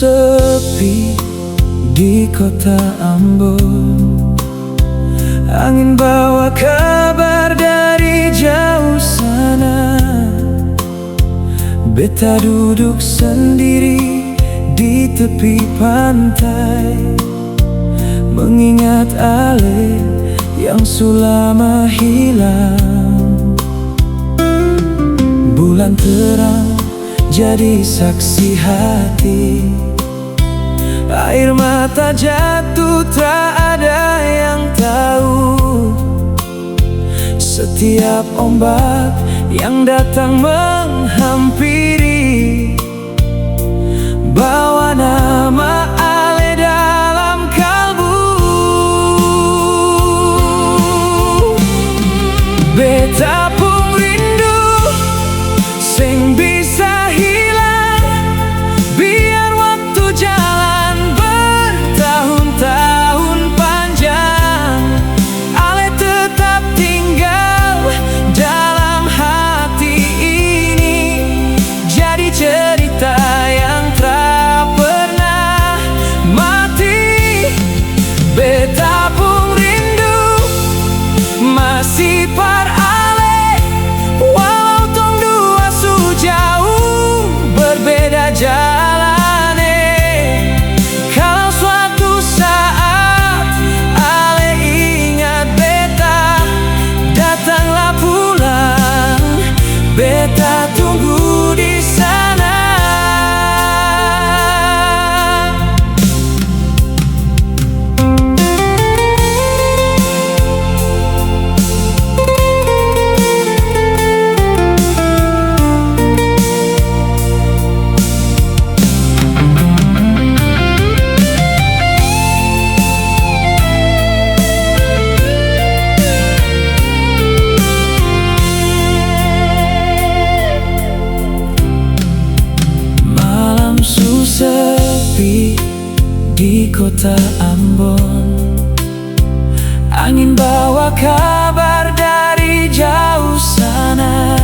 sepi di kota Ambon. Angin bawa kabar dari jauh sana. Beta duduk sendiri di tepi pantai, mengingat Ale yang sulama hilang. Bulan terang jadi saksi hati, air mata jatuh tak ada yang tahu. Setiap ombak yang datang menghampiri, bawa nama Ale dalam kalbu. Beta pun rindu sing bisa hilang, biar waktu jalan bertahun-tahun panjang. Ale tetap tinggal dalam hati ini, jadi cerita yang tak pernah mati. Beta pun rindu masih par Ale, walau tong dua sejauh berbeda jalane. Kalau suatu saat Ale ingat beta, datanglah pulang, beta tunggu di sana. Sepi di kota Ambon. Angin bawa kabar dari jauh sana.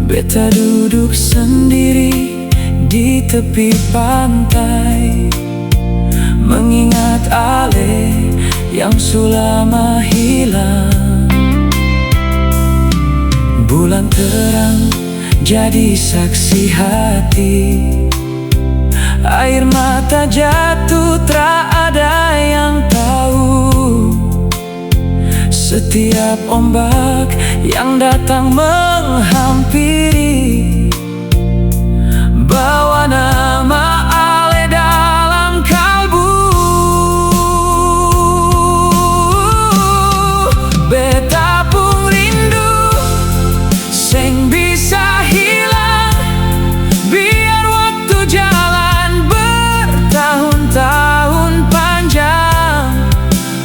Beta duduk sendiri di tepi pantai, mengingat Ale yang sulama hilang. Bulan terang jadi saksi hati, air mata jatuh tak ada yang tahu. Setiap ombak yang datang menghampiri, bawa nama Ale dalam kalbu. Beta pun rindu sing bisa hilang, biar waktu jalan bertahun-tahun panjang.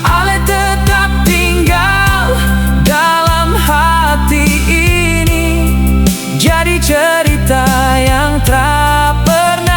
Ale tetap tinggal dalam hati ini, jadi cerita yang tak pernah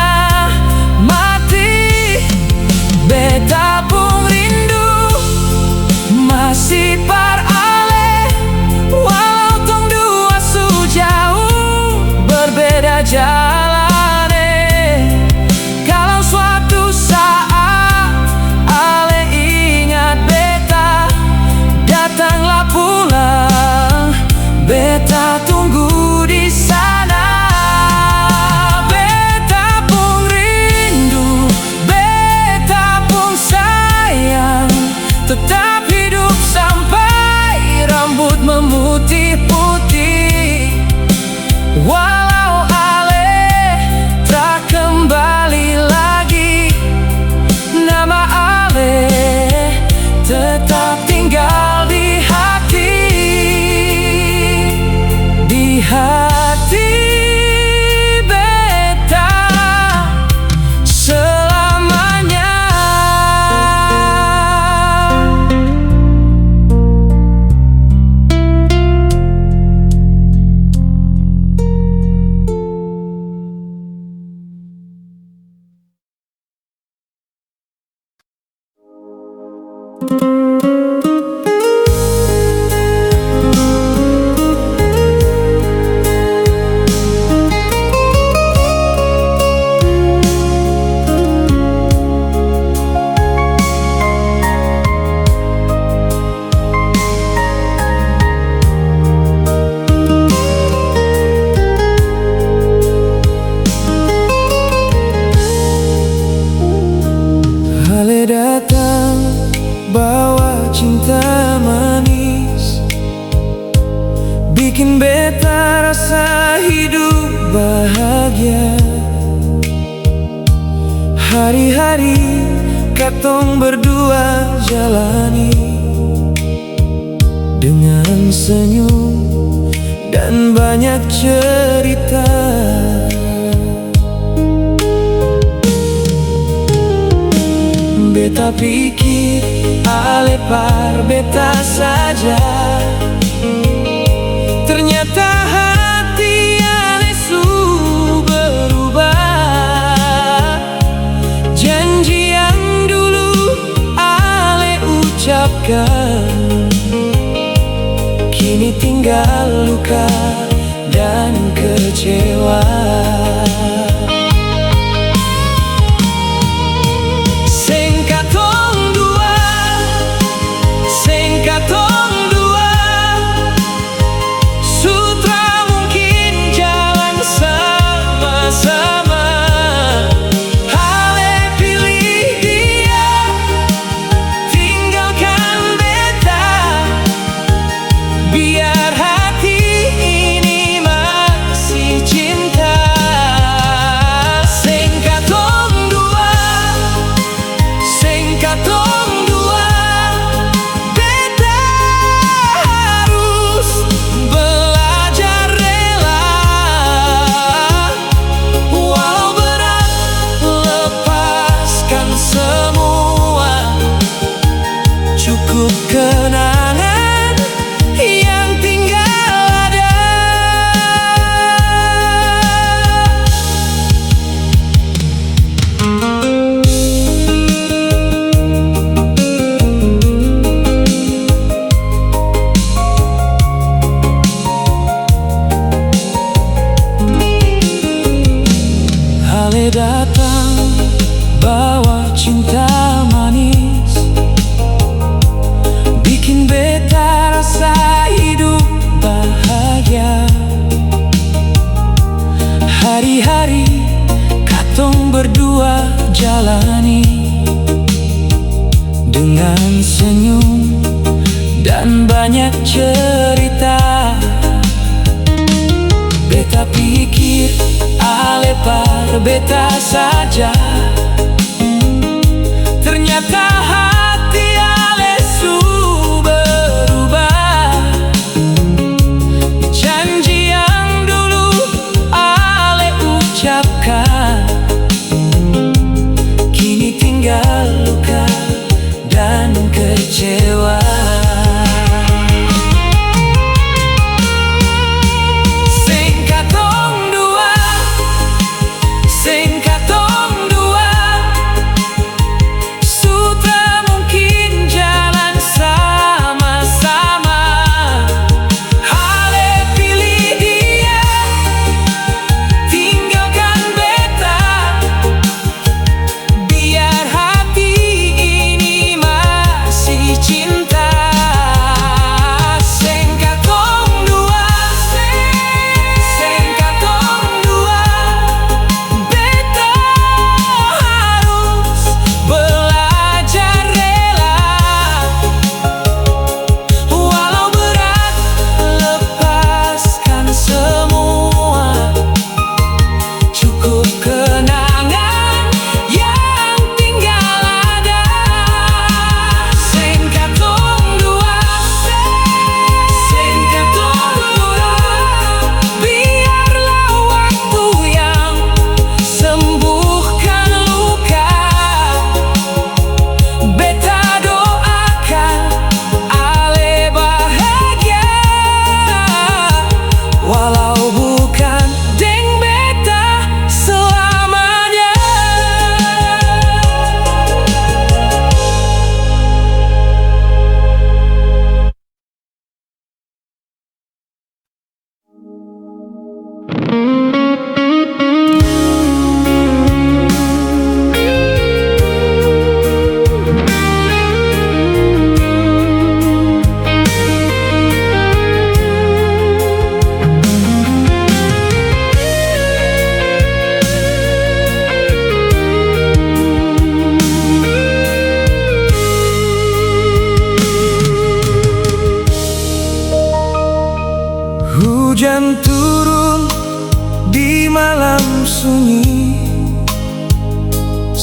Hari-hari katong berdua jalani dengan senyum dan banyak cerita. Beta pikir ale par beta saja, ternyata hati ale su berubah. Janji yang dulu ale ucapkan kini tinggal luka dan kecewa. Kenangan yang tinggal ada. Ale datang bawa cinta manis, bikin beta rasa hidup bahagia. Hari-hari katong berdua jalani dengan senyum dan banyak cerita. Beta pikir ale par beta saja, ternyata hati ale su berubah. Janji yang dulu ale ucapkan kini tinggal luka dan kecewa. Hujan turun di malam sunyi,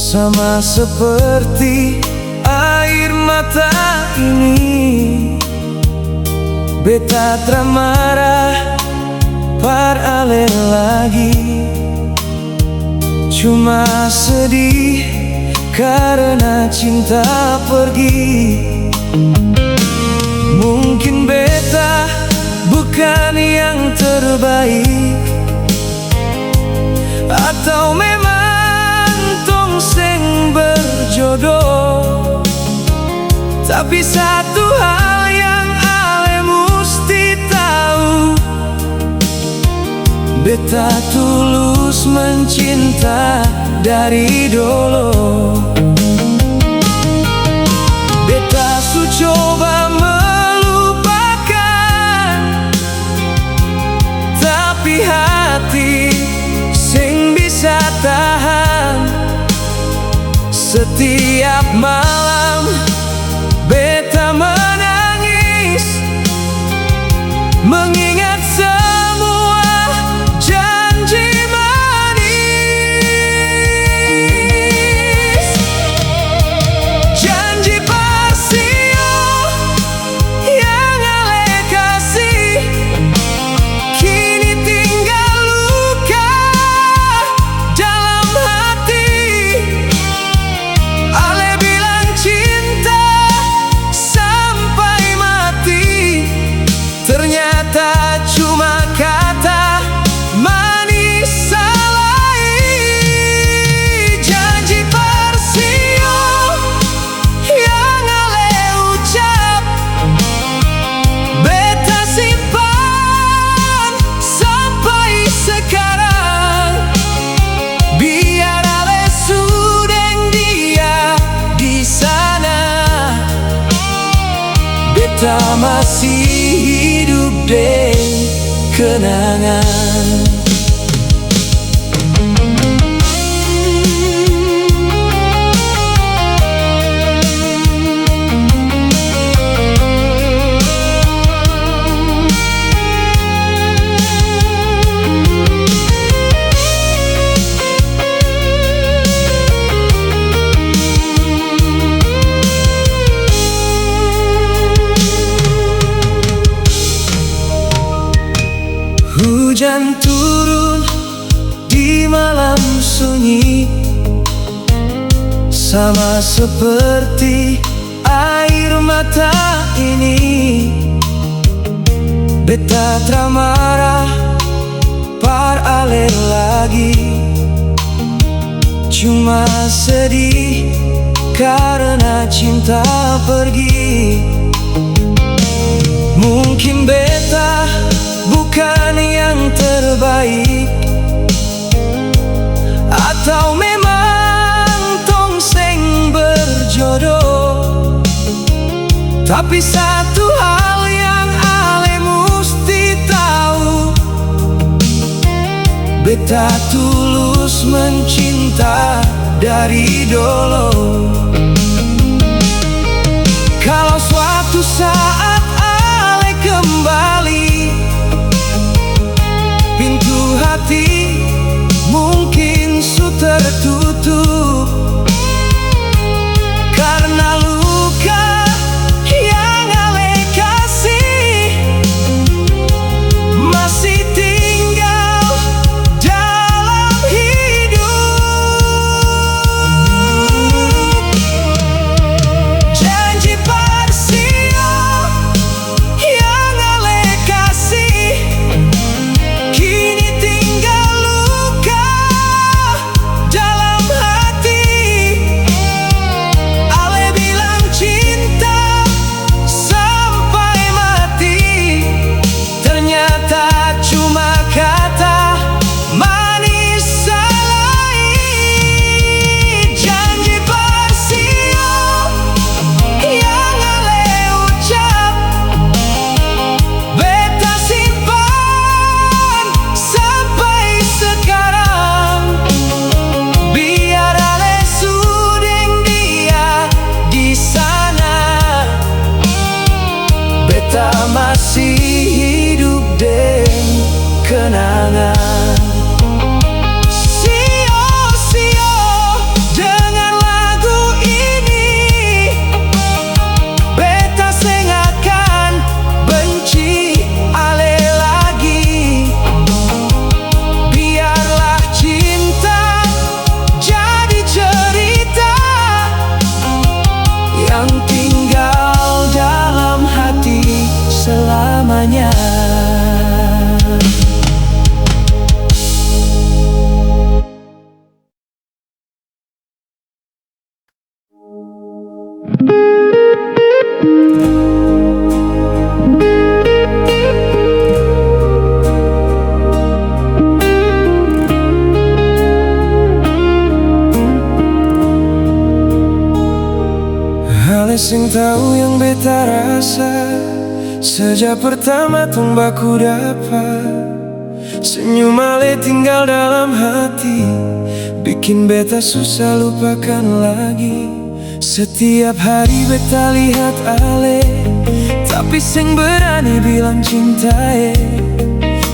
Sama seperti air mata ini, beta marah par aler lagi. Cuma sedih karena cinta pergi. Mungkin beta bukan yang terbaik, atau memang tong seng berjodoh. Tapi satu hal yang ale musti tahu, beta tulus mencinta dari dulu. Beta su coba melupakan, tapi hati sing bisa tahan. Setiap malam beta menangis, mengingat semua janji manis. Janji Parsio yang ale kasih, kini tinggal luka dalam hati. Ale bilang cinta sampai mati, ternyata cuma kata manis salai. Janji Parsio yang ale ucap, beta simpan sampai sekarang. Biar ale sudeng dia di sana, beta masih hidup deh kenangan. Hujan turun di malam sunyi, sama seperti air mata ini. Beta marah par aler lagi, cuma sedih karena cinta pergi. Mungkin beta bukan yang terbaik, atau memang tong seng berjodoh. Tapi satu hal yang ale musti tahu, beta tulus mencinta dari dulu. Kalau suatu saat ale kembali, pintu hati mungkin su tertutup karena luka yang ale kasih masih tinggal dalam hidup. Janji Parsio yang ale kasih, kini tinggal luka dalam hati. Ale bilang cinta sampai mati, ternyata cuma kata manis salai. Janji Parsio yang ale ucap, beta simpan sampai sekarang. Biar ale sudeng dia di sana, beta masih hidup deh kenangan. Sio-sio dengan Hal sing tahu yang beta rasa sejak pertama tong baku dapat. Senyum ale tinggal dalam hati, bikin beta susah lupakan lagi. Setiap hari beta lihat ale, tapi sing berani bilang cinta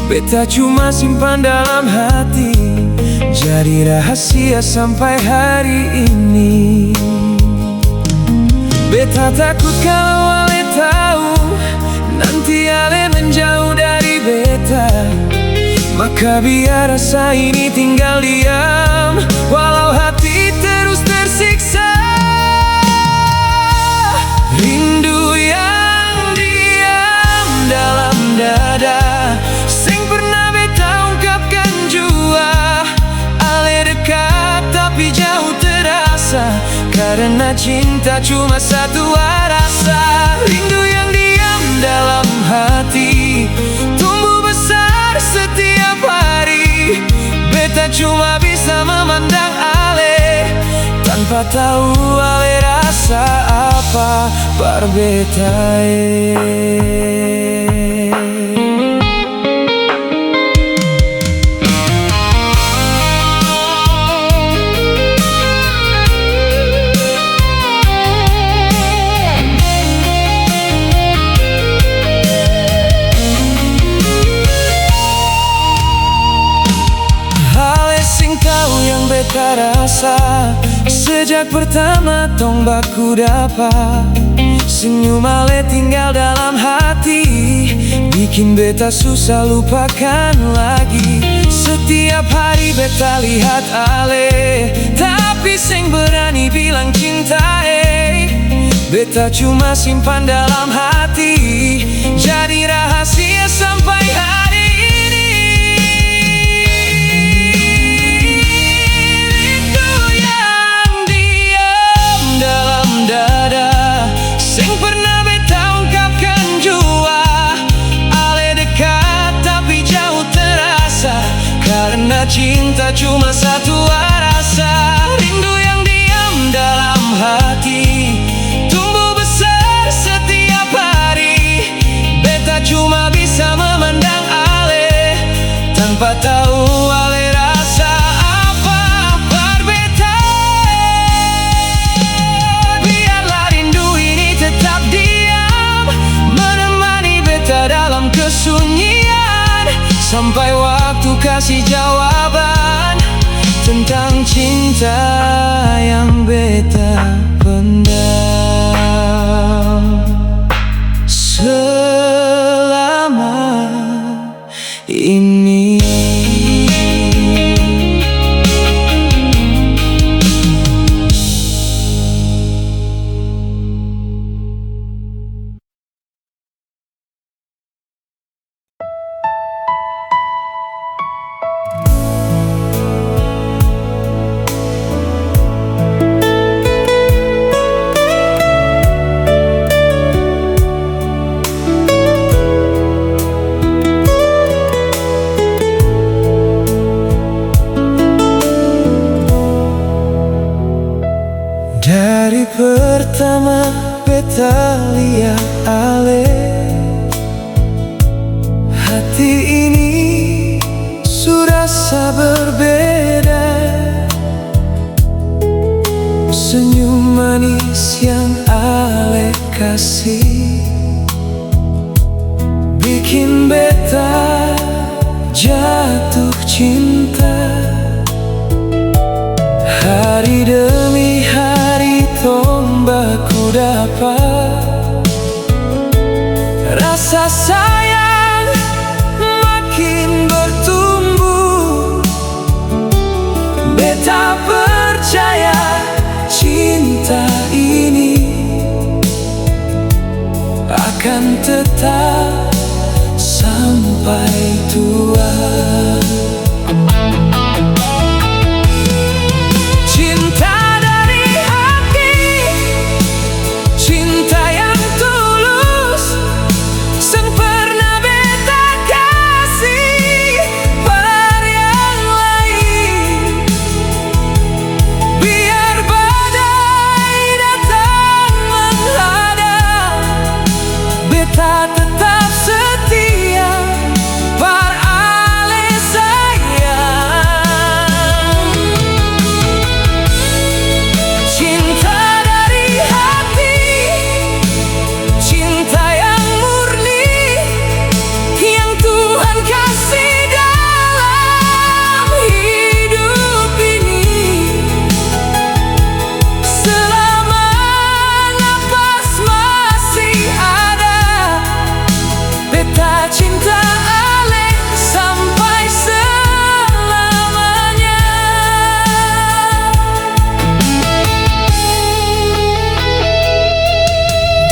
beta cuma simpan dalam hati, jadi rahasia sampai hari ini. Beta takut kalau ale tahu nanti ale menjauh dari beta, maka biar rasa ini tinggal diam, walau hati terus tersiksa. Rindu yang diam dalam dada, sing pernah beta ungkapkan jua. Ale dekat tapi jauh terasa, karena cinta cuma satu rasa. Rindu yang diam dalam hati, tumbuh besar setiap hari. Beta cuma bisa memandang ale, tanpa tahu ale rasa apa par beta beta rasa sejak pertama tong baku dapat. Senyum ale tinggal dalam hati, bikin beta susah lupakan lagi. Setiap hari beta lihat ale, tapi sing berani bilang cinta beta cuma simpan dalam hati, jadi rahasia sampai hari ini. Dada, sing pernah beta ungkapkan jua. Ale dekat tapi jauh terasa, karena cinta cuma satu rasa. Rindu yang diam dalam hati, tumbuh besar setiap hari. Beta cuma bisa memandang ale, tanpa tahu ale rasa apa par beta. Tetap diam, menemani beta dalam kesunyian, sampai waktu kasih jawaban tentang cinta yang beta pendam selama ini. Dari pertama beta lihat ale, hati ini surasa berbeda. Senyum manis yang ale kasih bikin beta jatuh cinta. Hari demi hari tong baku dapat, rasa sayang makin bertumbuh. Beta percaya cinta ini akan tetap sampai tua. Cinta dari hati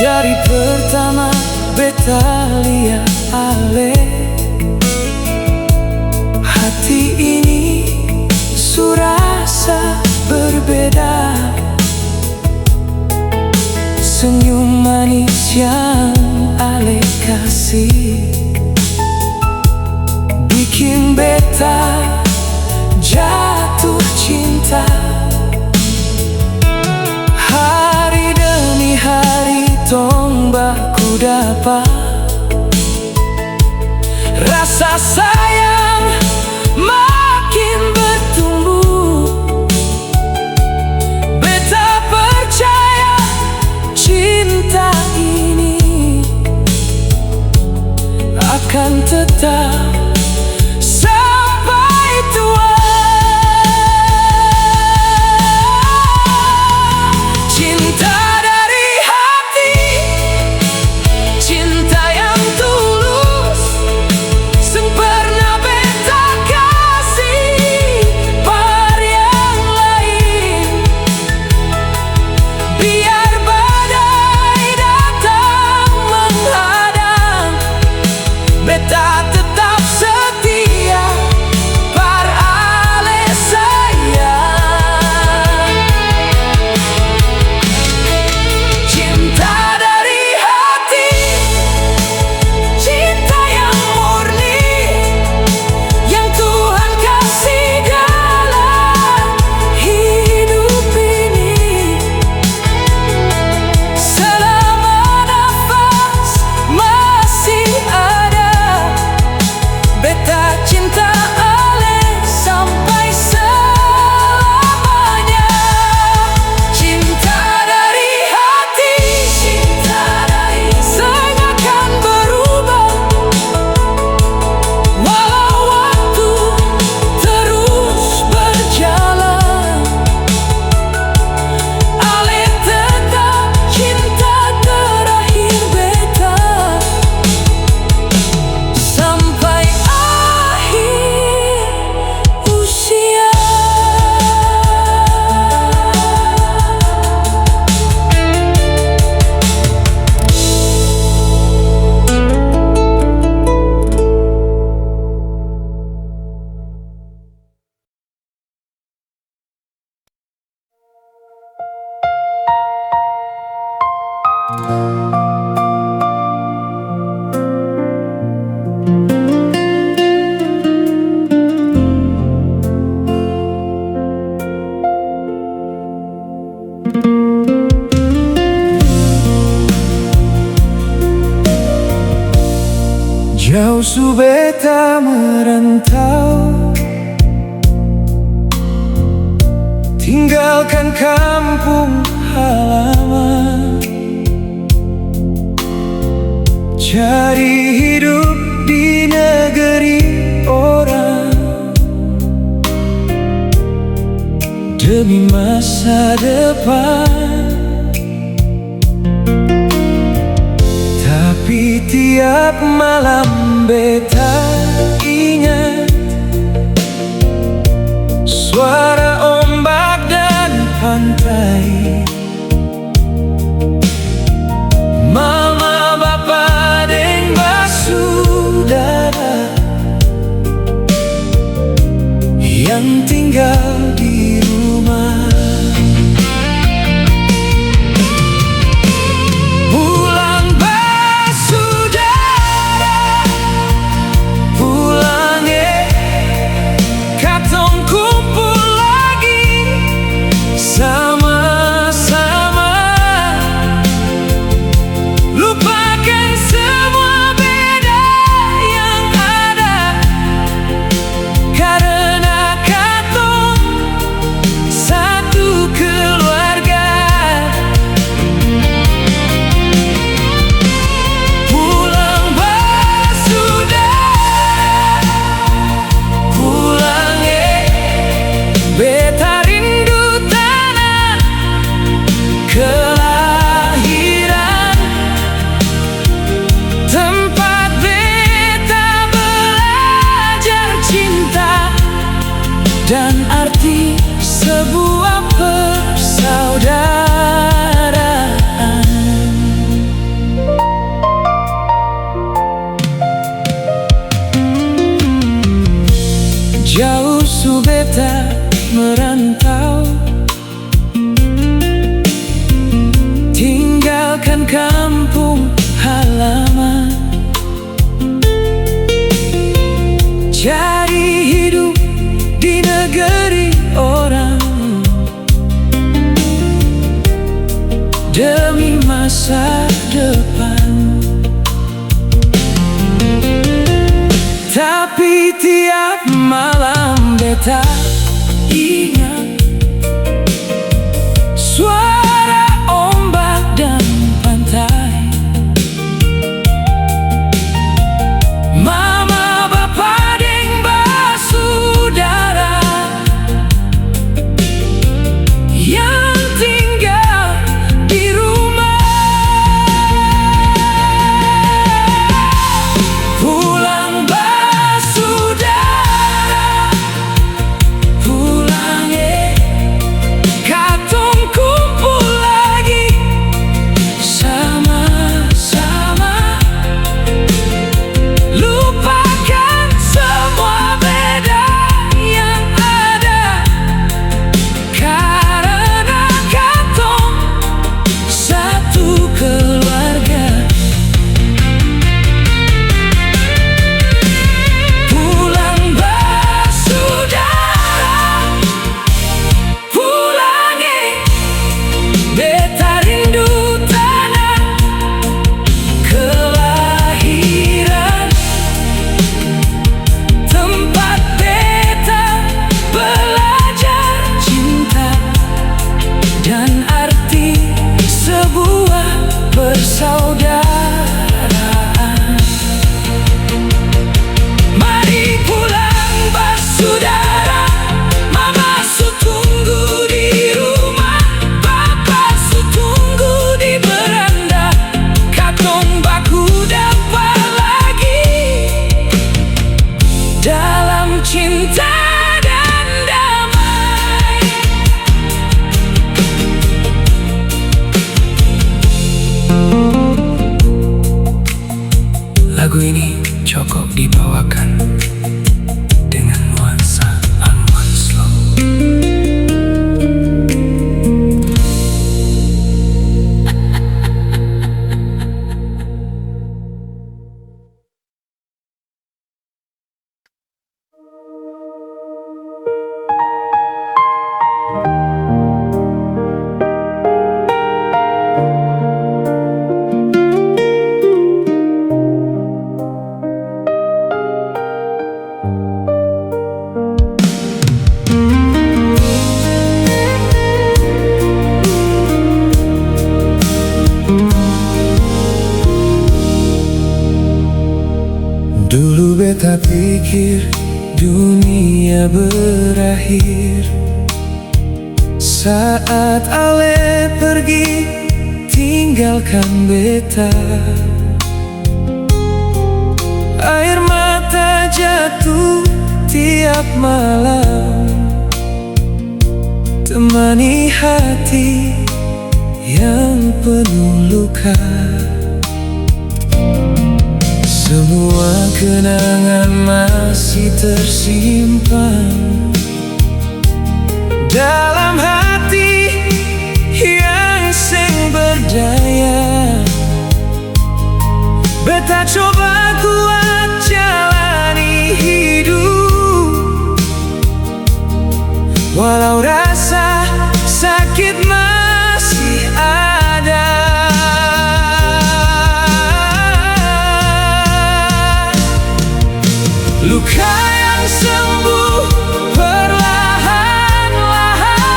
Dari pertama beta lihat ale, hati ini surasa berbeda. Senyum manis yang ale kasih bikin beta jatuh cinta. Hari demi hari tong baku dapat rasa sayang makin bertumbuh. Beta percaya cinta ini akan tetap sampai tua. Cinta dari hati, cinta yang tulus, sempurna beta kasih par yang lain. Biar badai datang menghadang, beta tetap setia par ale sayang. Cinta dari hati, cinta yang murni, yang Tuhan kasih dalam hidup ini. Selama nafas masih ada, beta cinta ale sampai selamanya. Cinta dari hati, cinta dari seakan berubah walau waktu terus berjalan. Ale tetap cinta terakhir beta sampai akhir usia. Jauh su beta merantau, tinggalkan kampung halaman, cari hidup di negeri orang demi masa depan. Tapi tiap malam beta ingat suara ombak dan pantai. Mama, bapa, deng basudara yang tinggal di rumah. Pulang basudara, pulang katong kumpul lagi sama-sama. demi masa depan. Tapi tiap malam beta ingat suara ombak dan pantai. Mama, bapa, deng, basudara yang tinggal di rumah. Pulang basudara, pulang katong kumpul lagi sama-sama. Lupakan semua beda yang ada, karena katong satu keluarga. Pulang basudara, pulang beta rindu tanah kelahiran, tempat beta belajar cinta dan arti sebuah persaudaraan. Mari pulang basudara, mama su tunggu di rumah, papa su tunggu di beranda. Katong baku dapat lagi dalam cinta dan damai. Lagu ini cukup dibawakan dengan nuansa anuan slow. Dulu beta pikir dunia berakhir saat Ale pergi tinggalkan beta. Air mata jatuh tiap malam, temani hati yang penuh luka. Semua kenangan masih tersimpan dalam hati yang sing berdaya. Beta coba kuat jalani hidup, walau rasa sakit masih ada. Luka yang sembuh perlahan-lahan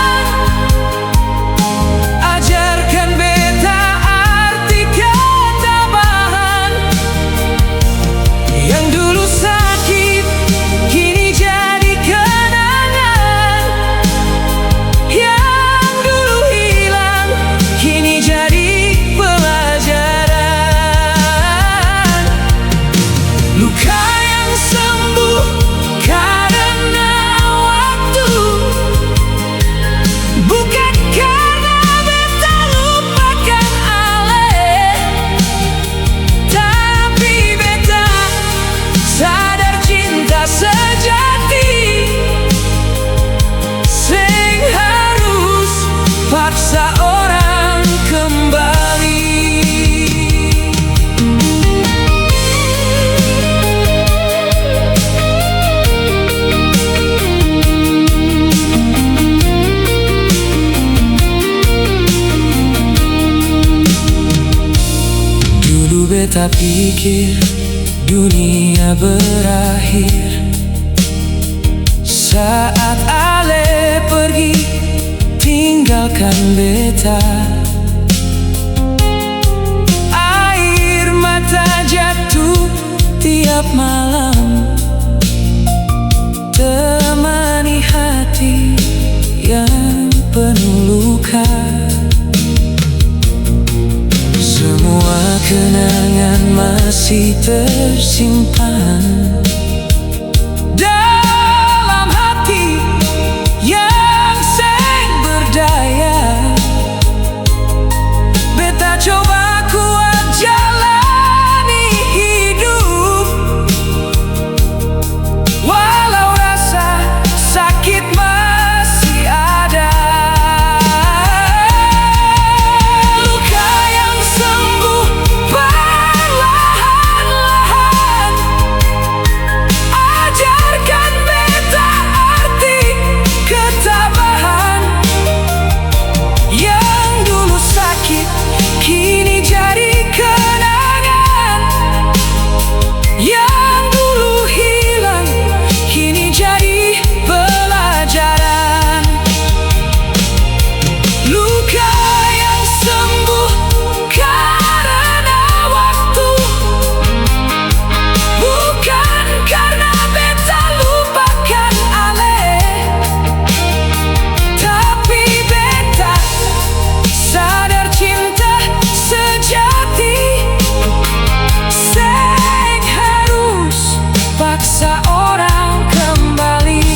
Beta pikir dunia berakhir saat Ale pergi tinggalkan beta. Air mata jatuh tiap malam, temani hati yang penuh luka. Semua kenangan masih tersimpan dalam hati yang seng berdaya. Beta coba kuat jalani hidup, walau rasa sakit masih ada. Luka yang sembuh perlahan-lahan ajarkan beta arti ketabahan. Yang dulu sakit kini jadi kenangan, yang dulu hilang kini jadi pelajaran. Luka yang sembuh karena waktu, bukan karena beta lupakan Ale. Tapi beta sadar cinta sejati seng harus paksa orang kembali.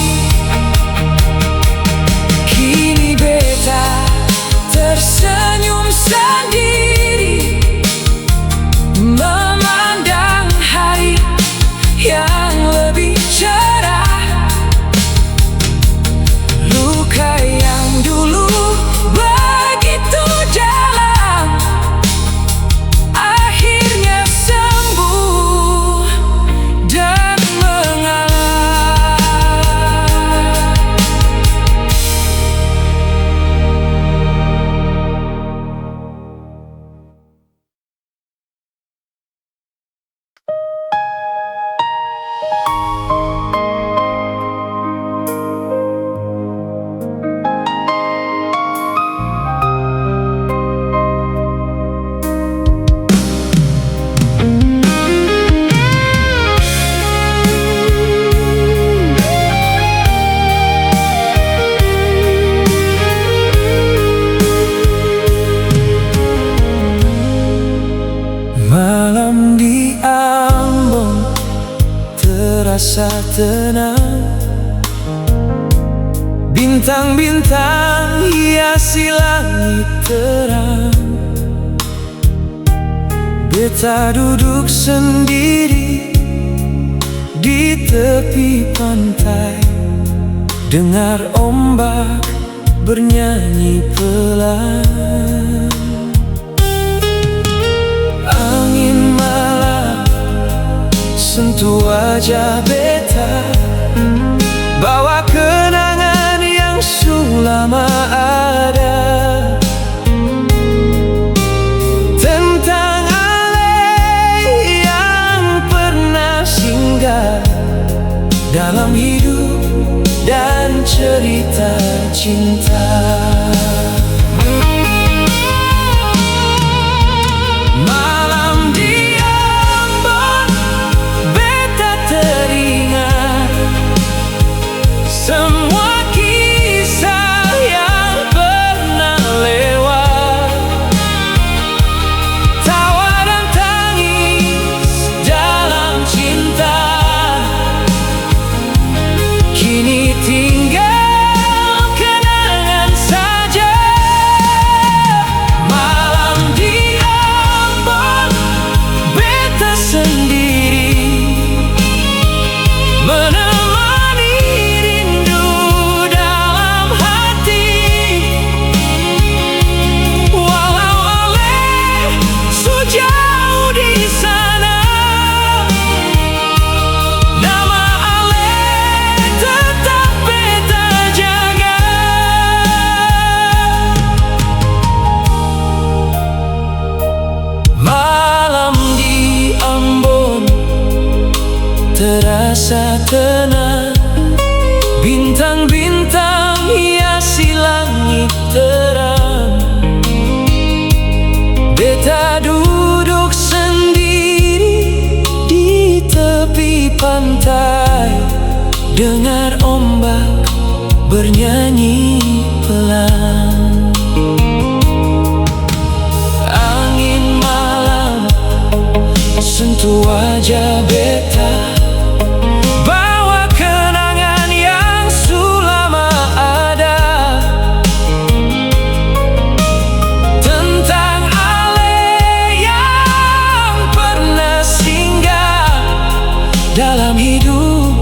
Kini beta tersenyum sendiri, memandang hari yang lebih cerah. Luka yang dulu begitu dalam akhirnya sembuh dan mengalah. Malam di Ambon terasa tenang, bintang-bintang hiasi langit terang. Beta duduk sendiri di tepi pantai, dengar ombak bernyanyi pelan. Angin malam sentuh wajah beta, bawa kenangan yang sulama ada tentang Ale yang pernah singgah dalam hidup dan cerita cinta. Malam di Ambon beta teringat terasa tenang. Bintang-bintang hiasi langit terang. Beta duduk sendiri di tepi pantai, dengar ombak bernyanyi pelan. Angin malam sentuh wajah beta, bawa kenangan yang sulama ada, tentang ale yang pernah singgah dalam hidup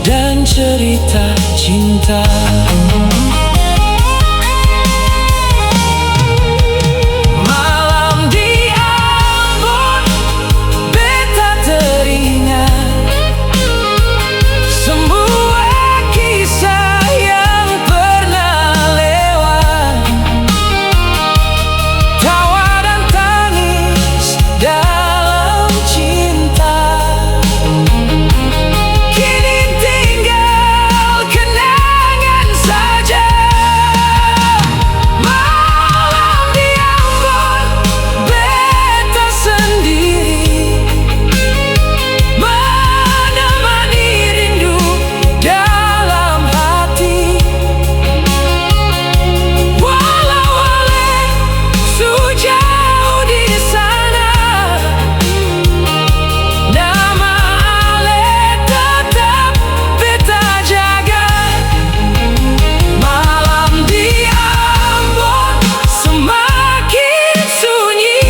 dan cerita cinta. Malam di Ambon, beta teringat semua kisah yang pernah lewat, tawa dan tangis dalam cinta. Kini tinggal kenangan saja. Malam di Ambon, beta sendiri, menemani rindu dalam hati. Walau ale sejauh di sana, nama ale tetap beta jaga. Malam di Ambon semakin sunyi,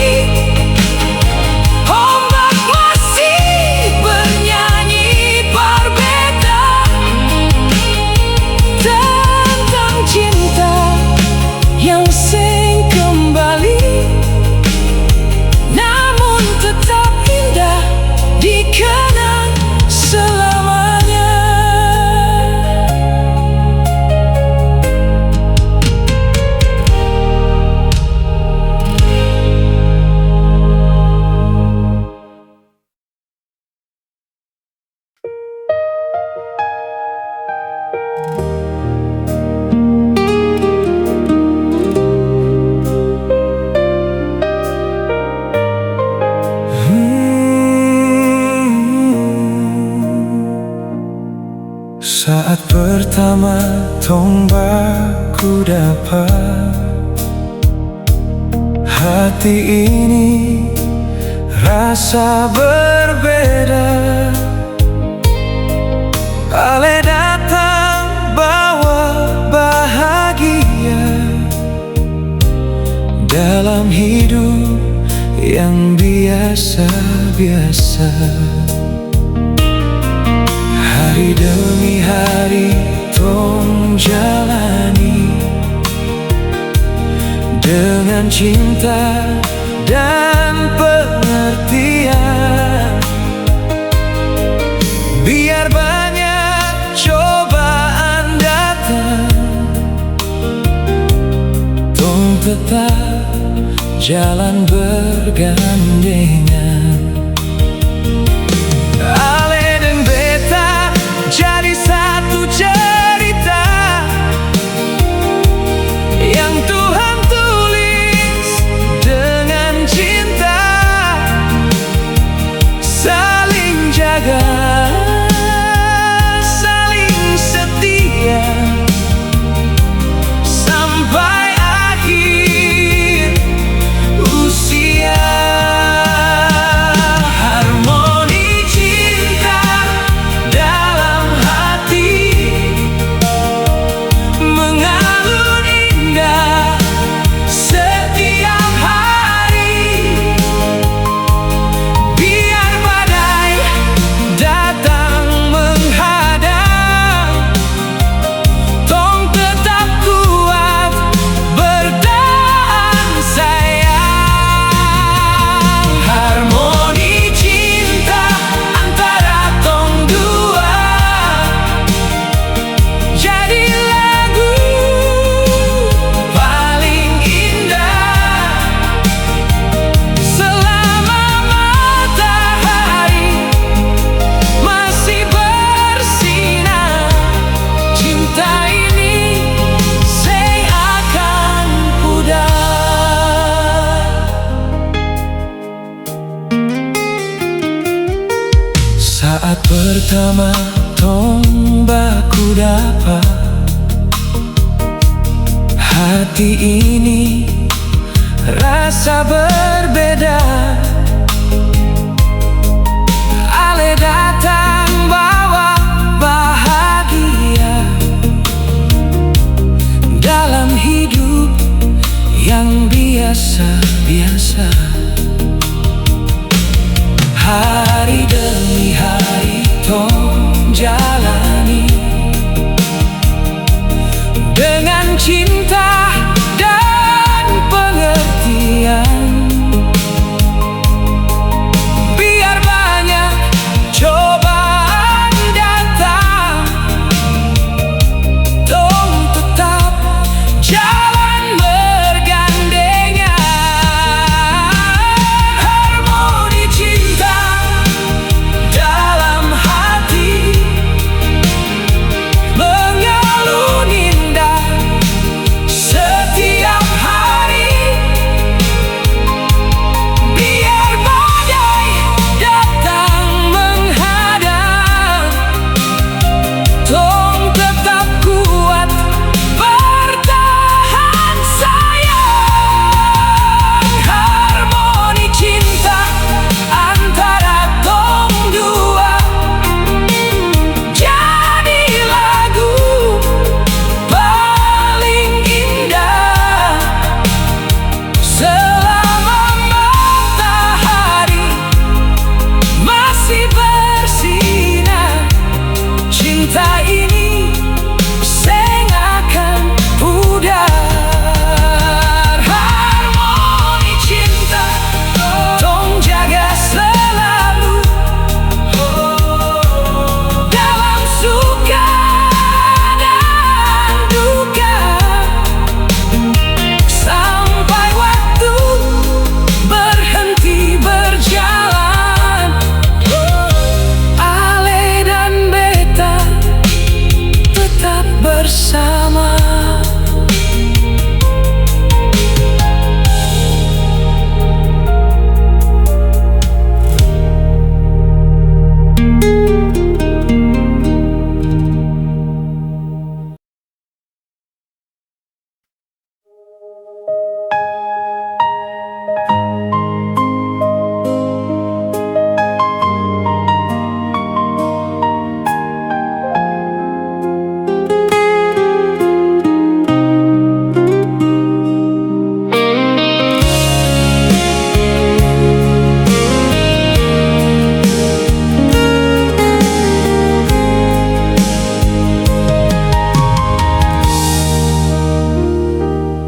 ombak masih bernyanyi berbeda tentang cinta yang sing kembali, namun tetap indah dikenang selamanya. Saat pertama tong baku dapat, hati ini rasa berbeda. Ale datang bawa bahagia dalam hidup yang biasa-biasa. Hari demi hari tong jalani dengan cinta dan pengertian. Biar banyak cobaan datang, tong tetap jalan bergandengan. Ale dan beta jadi satu cerita yang Tuhan tulis dengan cinta, saling jaga, saling setia sampai akhir usia. pertama tong baku dapat hati ini rasa berbeda. Ale datang bawa bahagia dalam hidup yang biasa-biasa. Hari demi hari tong jalani dengan cinta dan pengertian. Biar banyak cobaan datang, tong tetap jalan bergandengan. Harmoni cinta dalam hati mengalun indah setiap hari. Biar badai datang menghadang, tong tetap kuat bertahan sayang. Harmoni cinta antara tong dua jadi lagu paling indah. Selama matahari masih bersinar, cinta ini seng akan pudar. Harmoni cinta tong jaga selalu dalam suka dan duka, sampai waktu berhenti berjalan. Ale dan beta tetap bersama.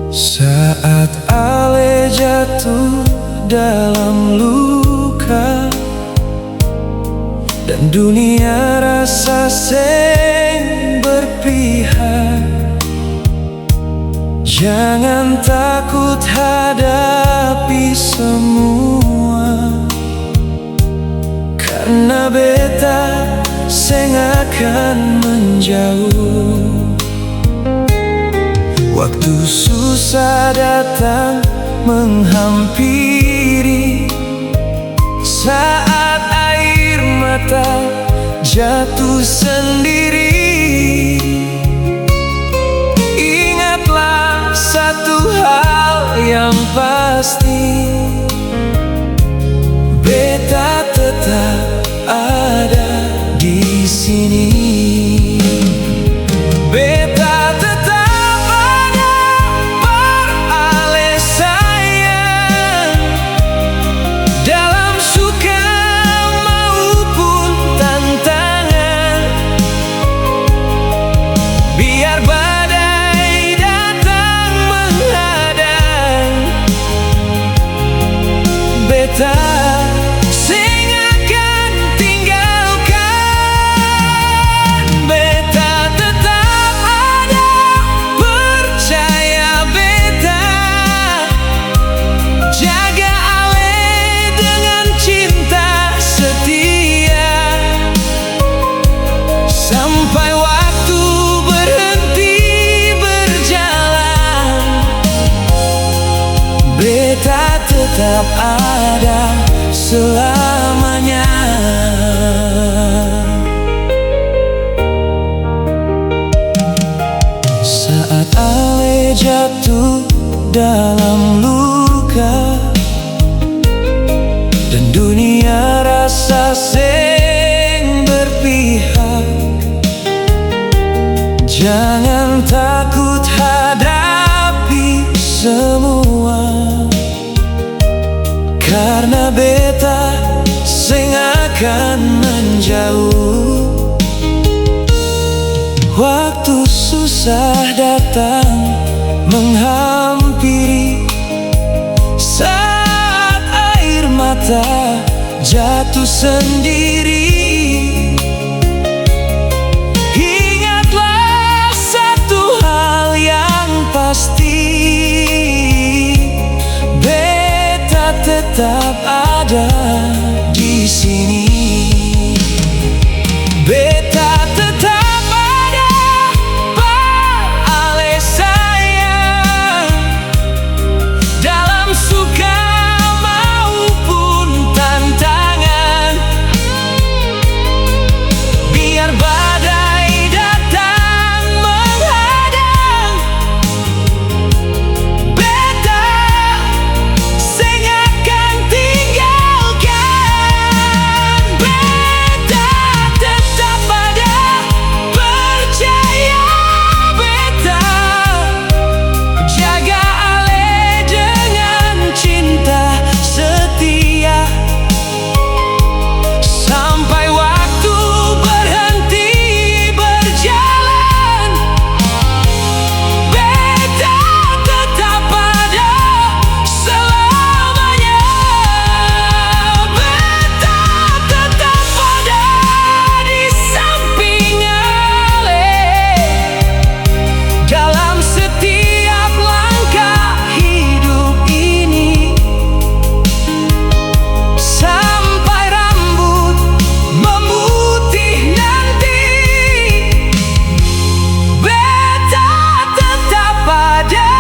Saat ale jatuh dalam luka dan dunia rasa seng berpihak, jangan takut hadapi semua, karena beta seng akan menjauh. Waktu susah datang menghampiri, saat air mata jatuh sendiri, ingatlah satu hal yang pasti, beta tetap ada di sini. Beta tetap ada per ale sayang, dalam suka maupun tantangan. Biar badai datang menghadang, beta sing akan tinggalkan. Beta tetap ada, percaya beta jaga ale dengan cinta setia, sampai waktu berhenti berjalan. Beta tetap ada selamanya. dalam luka, dan dunia rasa sing berpihak. Jangan takut hadapi semua, karena beta sing akan menjauh. Waktu susah datang menghampiri, saat air mata jatuh sendiri. Ingatlah satu hal yang pasti, beta tetap ada di sini. Beta tetap ada, Pak Ale sayang, dalam suka maupun tantangan. Biar badai datang menghadang, beta sing akan tinggalkan. Beta tetap ada, percaya beta jaga Ale dengan cinta setia. Sampai waktu berhenti berjalan, beta tetap ada selamanya. Beta tetap ada di samping Ale, dalam setiap langkah hidup ini. Sampai rambut memutih nanti, beta tetap ada.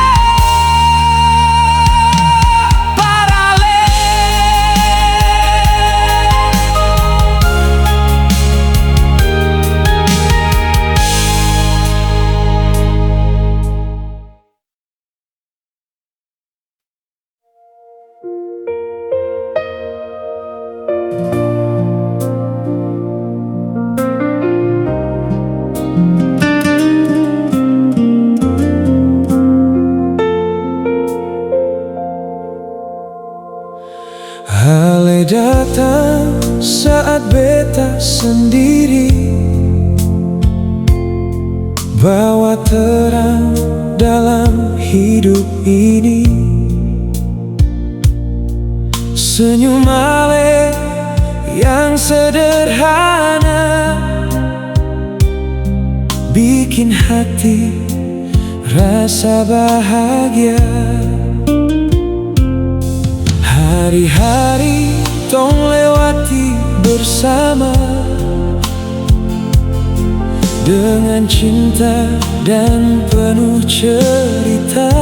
Parale. Ale datang saat beta sendiri, bawa terang dalam hidup ini. Senyum Ale yang sederhana bikin hati rasa bahagia. Hari-hari tong lewati bersama, dengan cinta dan penuh cerita.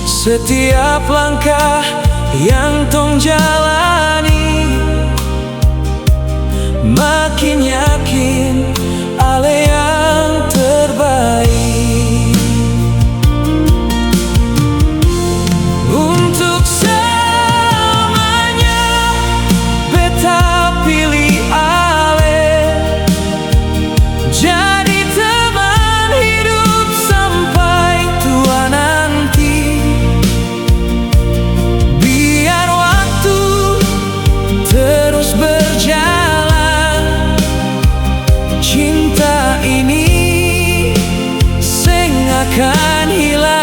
Setiap langkah yang tong jalani, makin yakin Ale yang terbaik. Untuk selamanya beta pilih Ale, jadi teman hidup sampai tua nanti. Biar waktu terus berjalan, cinta ini sing akan hilang.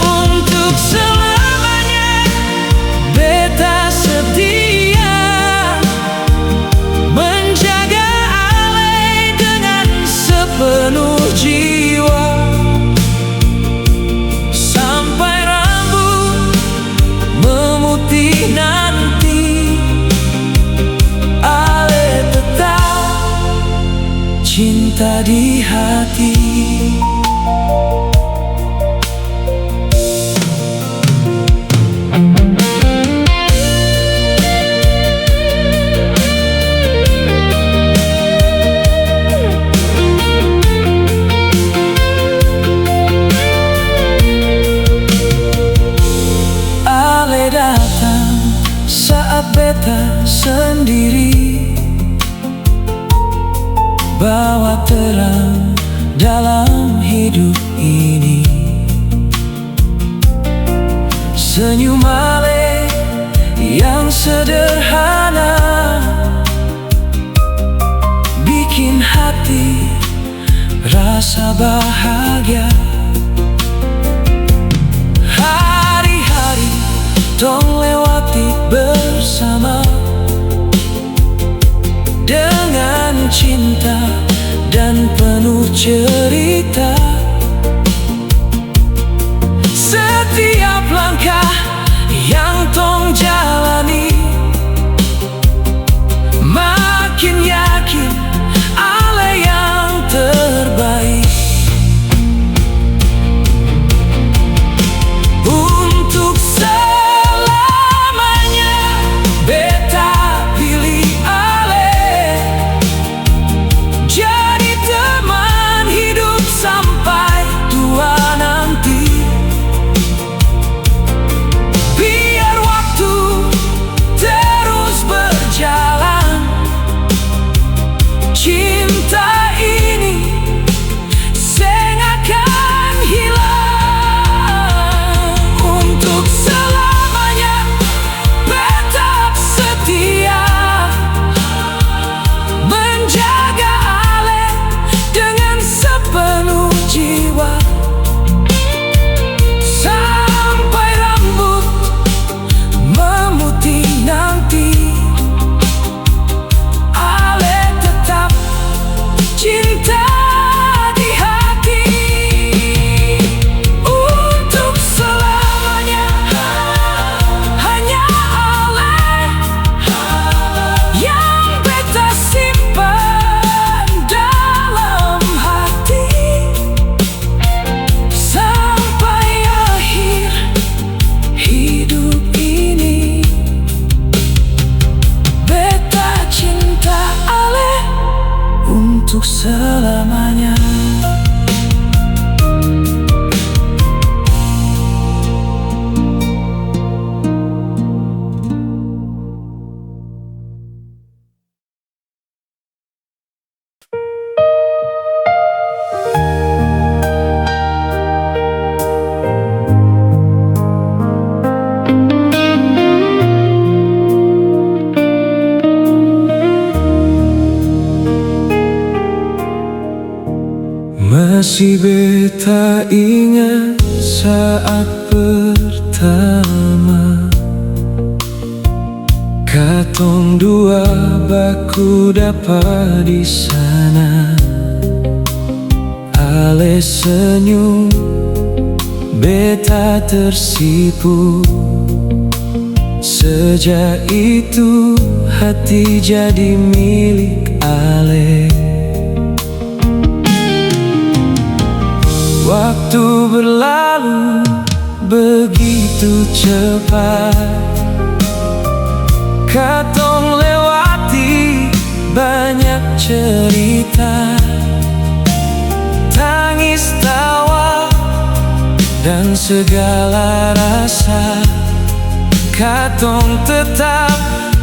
Untuk selamanya beta setia menjaga Ale dengan sepenuh jiwa. Sampai rambut memutih nanti, Ale tetap cinta di hati. dalam hidup ini. Senyum Ale yang sederhana bikin hati rasa bahagia. Hari-hari tong lewati bersama dengan cinta dan penuh cerita. Setiap langkah yang tong jalani makin yakin Ale yang terbaik. Untuk selamanya beta pilih Ale jadi teman hidup sampai tua nanti. Biar waktu terus berjalan, cinta ini seng akan hilang. Untuk selamanya tetap setia menjaga Ale dengan sepenuh jiwa. Sampai rambut memutih nanti, Ale tetap cinta di hati. Untuk selamanya hanya Ale yang beta simpan dalam hati. Sampai akhir hidup ini beta cinta Ale untuk selamanya. Masih beta ingat saat pertama katong dua baku dapa di sana. Ale senyum, beta tersipu. Sejak itu hati jadi milik Ale. Waktu berlalu begitu cepat, katong lewati banyak cerita, tangis tawa dan segala rasa. Katong tetap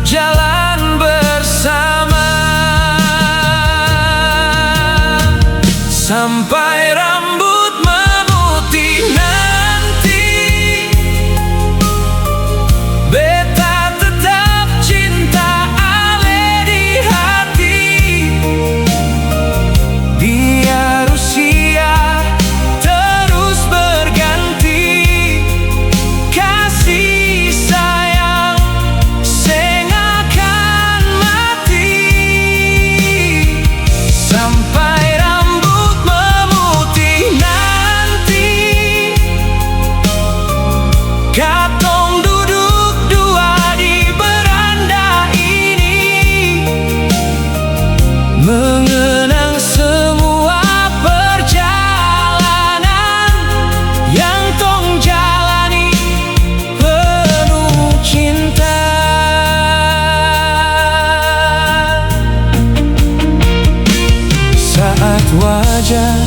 jalan bersama sampai rambut memutih nanti. Beta tetap cinta Ale di hati. Biar usia terus berganti, kasih sayang seng akan mati. Sampai rambut memutih nanti, katong duduk dua di beranda ini, mengenang semua perjalanan yang tong jalani penuh cinta. Saat wajah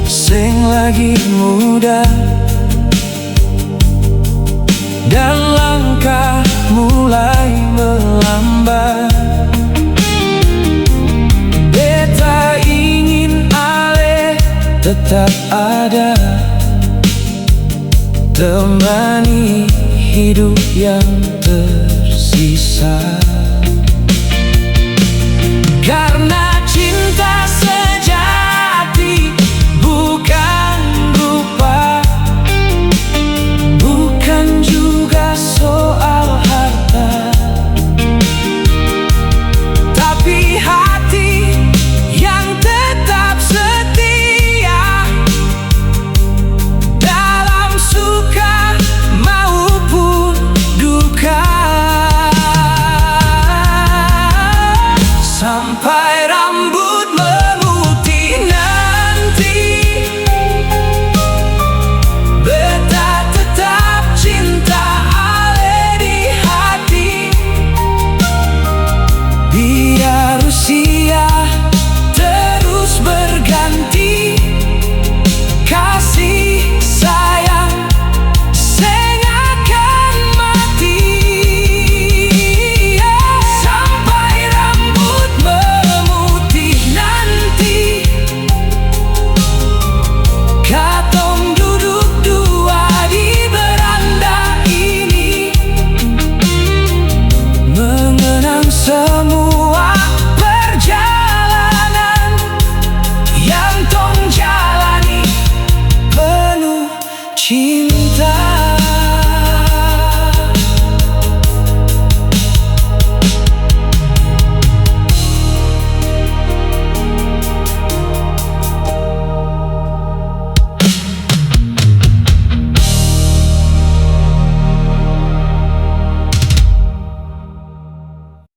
seng lagi muda dan langkah mulai melambat, beta ingin Ale tetap ada, temani hidup yang tersisa. Karena